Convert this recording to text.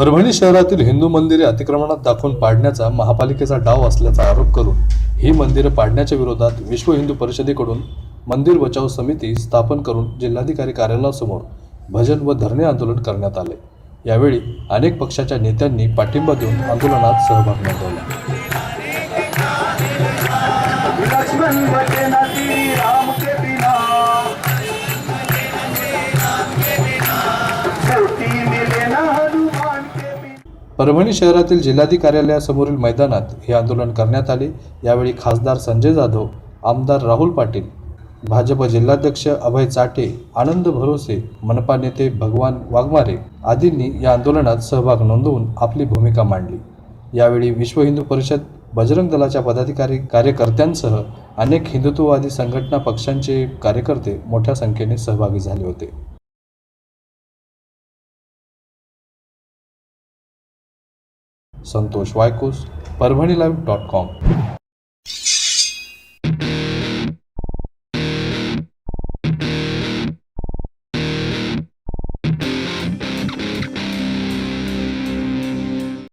परभणी शहरातील हिंदू मंदिरे अतिक्रमणात दाखवून पाडण्याचा महापालिकेचा डाव असल्याचा आरोप करून ही मंदिरे पाडण्याच्या विरोधात विश्व हिंदू परिषदेकडून मंदिर बचाव समिती स्थापन करून जिल्हाधिकारी कार्यालयासमोर भजन व धरणे आंदोलन करण्यात आले। यावेळी अनेक पक्षाच्या नेत्यांनी पाठिंबा देऊन आंदोलनात सहभाग नोंदवला। परभणी शहरातील जिल्हाधिकारी कार्यालयासमोरील मैदानात हे आंदोलन करण्यात आले। यावेळी खासदार संजय जाधव, आमदार राहुल पाटील, भाजप जिल्हाध्यक्ष अभय चाटे, आनंद भरोसे, मनपा नेते भगवान वाघमारे आदींनी या आंदोलनात सहभाग नोंदवून आपली भूमिका मांडली। यावेळी विश्व हिंदू परिषद, बजरंग दलाच्या पदाधिकारी, कार्यकर्त्यांसह अनेक हिंदुत्ववादी संघटना पक्षांचे कार्यकर्ते मोठ्या संख्येने सहभागी झाले होते। संतोष वायकोस, परभणीलाईव्ह.com।